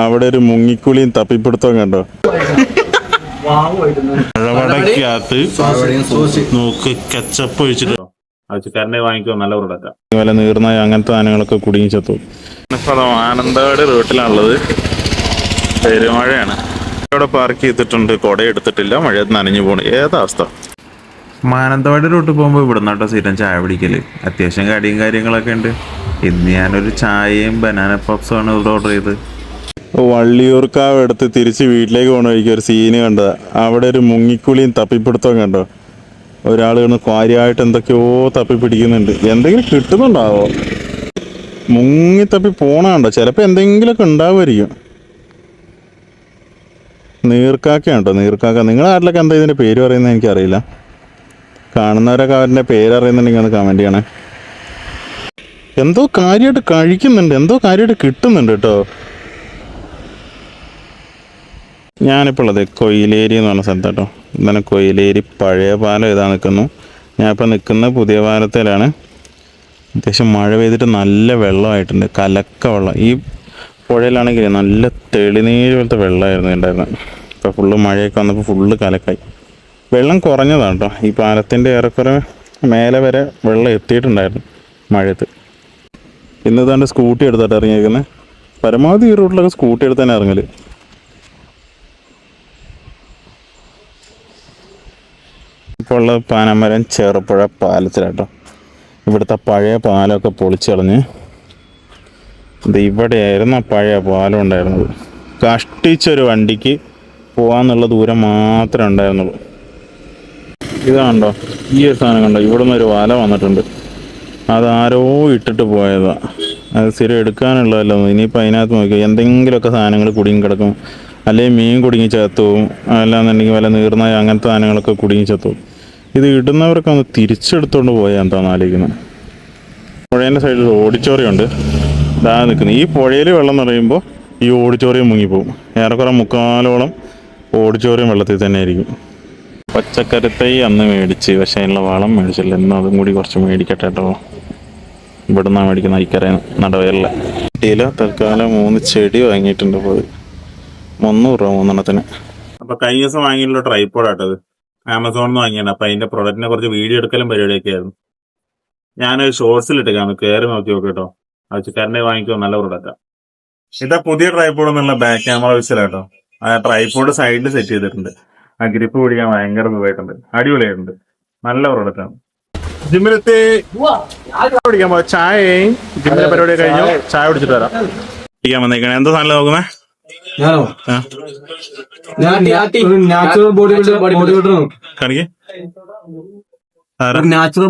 അവിടെ ഒരു മുങ്ങിക്കുളിയും തപ്പിപ്പിടുത്തവും കണ്ടോ. മഴവടക്കകത്ത് നോക്ക് കച്ചപ്പ് ഒഴിച്ചിട്ടോ ആവശ്യക്കാരനെ വാങ്ങിക്കോ. നല്ല പ്രൊഡക്റ്റാ. അതുപോലെ നീർനായ അങ്ങനത്തെ സാധനങ്ങളൊക്കെ കുടുങ്ങി ചത്തു. മാനന്തവാടി റൂട്ടിലാണുള്ളത്. പെരുമഴയാണ്. ഇവിടെ പാർക്ക് ചെയ്തിട്ടുണ്ട്. കുട എടുത്തിട്ടില്ല. മഴയത്ത് നനഞ്ഞു പോണു. ഏതാ അവസ്ഥ. മാനന്തവാടി റൂട്ടിൽ പോകുമ്പോൾ ഇവിടെ നിന്നോട്ടോ സ്ഥിരം ചായ പിടിക്കല്. അത്യാവശ്യം കടിയും കാര്യങ്ങളൊക്കെ ഉണ്ട്. ഇന്ന് ഞാനൊരു ചായയും ബനാന പപ്സുമാണ് ഇവിടെ ഓർഡർ ചെയ്ത്. വള്ളിയൂർക്കാവ് എടുത്ത് തിരിച്ച് വീട്ടിലേക്ക് പോകണ വഴിക്ക് ഒരു സീന് കണ്ടതാ. അവിടെ ഒരു മുങ്ങിക്കുളിയും തപ്പിപ്പിടുത്തവും കണ്ടോ. ഒരാൾ കാര്യമായിട്ട് എന്തൊക്കെയോ തപ്പി പിടിക്കുന്നുണ്ട്. എന്തെങ്കിലും കിട്ടുന്നുണ്ടാവോ. മുങ്ങിത്തപ്പി പോണുണ്ടോ. ചിലപ്പോൾ എന്തെങ്കിലുമൊക്കെ ഉണ്ടാവുമായിരിക്കും. നീർക്കാക്കയാണ് കേട്ടോ. നീർക്കാക്ക. നിങ്ങളുടെ നാട്ടിലൊക്കെ എന്താ ഇതിൻ്റെ പേര് പറയുന്നത് എനിക്കറിയില്ല. കാണുന്നവരൊക്കെ അവരുടെ പേരറിയുന്നുണ്ടെങ്കിൽ ഒന്ന് കമൻറ്റ് ചെയ്യണേ. എന്തോ കാര്യമായിട്ട് കഴിക്കുന്നുണ്ട്. എന്തോ കാര്യമായിട്ട് കിട്ടുന്നുണ്ട് കേട്ടോ. ഞാനിപ്പോൾ ഉള്ളത് കൊയിലേരി എന്ന് പറഞ്ഞ സ്ഥലത്ത് കേട്ടോ. എന്താണ് കൊയിലേരി പഴയ പാലം ഇതാ നിൽക്കുന്നു. ഞാനിപ്പോൾ നിൽക്കുന്ന പുതിയ പാലത്തിലാണ്. അത്യാവശ്യം മഴ പെയ്തിട്ട് നല്ല വെള്ളമായിട്ടുണ്ട്. കലക്ക വെള്ളം. ഈ പുഴയിലാണെങ്കിൽ നല്ല തെളിനീര് പോലത്തെ വെള്ളമായിരുന്നു ഉണ്ടായിരുന്നത്. ഇപ്പോൾ ഫുള്ള് മഴയൊക്കെ വന്നപ്പോൾ ഫുള്ള് കലക്കായി. വെള്ളം കുറഞ്ഞതാണ് കേട്ടോ. ഈ പാലത്തിൻ്റെ ഏറെക്കുറെ മേലെ വരെ വെള്ളം എത്തിയിട്ടുണ്ടായിരുന്നു മഴയത്ത്. ഇന്ന് താണ്ട് സ്കൂട്ടി എടുത്തിട്ട് ഇറങ്ങിയിരിക്കുന്നത്. പരമാവധി ഈ റൂട്ടിലൊക്കെ സ്കൂട്ടി എടുത്ത് തന്നെ ഇറങ്ങൽ. ഇപ്പോൾ ഉള്ള പാനമരം ചെറുപുഴ പാലത്തിലാട്ടോ. ഇവിടുത്തെ പഴയ പാലമൊക്കെ പൊളിച്ചളഞ്ഞ് ഇവിടെയായിരുന്നു ആ പഴയ പാലം ഉണ്ടായിരുന്നത്. കഷ്ടിച്ചൊരു വണ്ടിക്ക് പോകാന്നുള്ള ദൂരം മാത്രമേ ഉണ്ടായിരുന്നുള്ളൂ. ഇതാണ്ടോ ഈ ഒരു സാധനം കണ്ടോ. ഇവിടെ നിന്നൊരു വല വന്നിട്ടുണ്ട്. അതാരോ ഇട്ടിട്ട് പോയതാണ്. അത് സ്ഥിരം എടുക്കാനുള്ളതല്ലോ. ഇനിയിപ്പോൾ അതിനകത്ത് നോക്കി എന്തെങ്കിലുമൊക്കെ സാധനങ്ങൾ കുടുങ്ങി കിടക്കും. അല്ലെങ്കിൽ മീൻ കുടുങ്ങി ചത്തുപോകും. അല്ലാന്നുണ്ടെങ്കിൽ വല്ല നീർനായ അങ്ങനത്തെ സാധനങ്ങളൊക്കെ കുടുങ്ങി ചത്തുപോകും. ഇത് ഇടുന്നവരൊക്കെ ഒന്ന് തിരിച്ചെടുത്തുകൊണ്ട് പോയാൽ എന്താണെന്ന് ആലോചിക്കുന്നത്. പുഴേൻ്റെ സൈഡിൽ ഓഡിറ്റോറിയം ഉണ്ട്. ഇതാ നിൽക്കുന്നത്. ഈ പുഴയിൽ വെള്ളം നിറയുമ്പോൾ ഈ ഓഡിറ്റോറിയം മുങ്ങിപ്പോവും. ഏറെക്കുറെ മുക്കാലോളം ഓഡിറ്റോറിയം വെള്ളത്തിൽ തന്നെ ആയിരിക്കും. പച്ചക്കറി തൈ അന്ന് മേടിച്ച്, പക്ഷേ അതിനുള്ള വളം മേടിച്ചില്ല. ഇന്നും അതും കൂടി കുറച്ച് മേടിക്കട്ടെ കേട്ടോ. ഇവിടെ നിന്നാണ് മേടിക്കുന്ന. ഇക്കരയിൽ നടവയല്ല കുട്ടിയിൽ തൽക്കാലം 3 ചെടി വാങ്ങിയിട്ടുണ്ട്. പോയി 300 രൂപ 3 അപ്പോൾ കഴിഞ്ഞ ദിവസം വാങ്ങിയിട്ടുള്ള ട്രൈപ്പോഡാട്ടത് ആമസോണിൽ നിന്ന് വാങ്ങിയാണ്. അപ്പോൾ അതിൻ്റെ പ്രൊഡക്റ്റിനെ കുറച്ച് വീഡിയോ എടുക്കലും പരിപാടിയൊക്കെ ആയിരുന്നു. ഞാനൊരു ഷോർട്സിലിട്ടേക്കാണ്. കയറി നോക്കി നോക്കി കേട്ടോ. ആവശ്യക്കാരനെ വാങ്ങിക്കോ. നല്ല പ്രൊഡക്റ്റാണ്. ഇതാ പുതിയ ട്രൈപ്പോഡ് എന്നുള്ള ബാക്ക് ക്യാമറ വെച്ചിലാട്ടോ. ആ ട്രൈപ്പോഡ് സൈഡിൽ സെറ്റ് ചെയ്തിട്ടുണ്ട്. ആ ഗ്രിപ്പ് പിടിക്കാൻ ഭയങ്കര സുഖമായിട്ടുണ്ട്. അടിപൊളിയായിട്ടുണ്ട്. നല്ല പ്രോഡക്റ്റാണ്. ജിമ്മിലെത്തി പിടിക്കാൻ പോ. ചായയും ജിമ്മിലെ പരിപാടി കഴിഞ്ഞു. ചായ കുടിച്ചിട്ട് വരാം. പിടിക്കാൻ വന്നേക്കണേ. എന്താ സാധനം നോക്കുന്നേ? Natural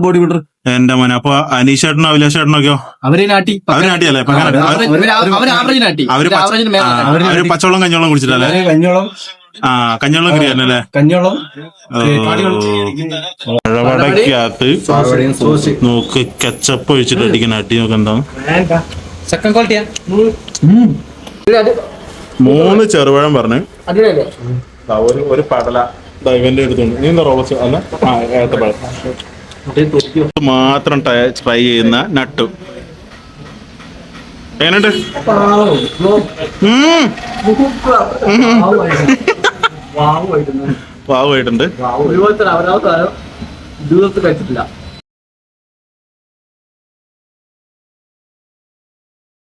body builder. എന്റെ മോനെ. അപ്പൊ അനീഷ് ചേട്ടനോ അഭിലാഷ് ചേട്ടനൊക്കെയോ? അവര് നാട്ടിയല്ലേ? അവര് പച്ചവെള്ളം കഞ്ഞോളം കുടിച്ചിട്ടല്ലേ? ആ കഞ്ഞോളം ക്രിയാനല്ലേ? മഴവടക്കകത്ത് നോക്ക് കച്ചപ്പ് ഒഴിച്ചിട്ട് അടിക്കുന്ന അടി നോക്ക്. എന്താണ് 3 ചെറുപഴം പറഞ്ഞ് ഒരു പടല ഇവന്റെ എടുത്തോണ്ട്. നീ എന്താ റോബസ് അന്ന് ഏത്തപ്പഴം മാത്രം ട്രൈ ചെയ്യുന്ന നട്ടു. എങ്ങനെയുണ്ട്? വാവായിട്ടുണ്ട്.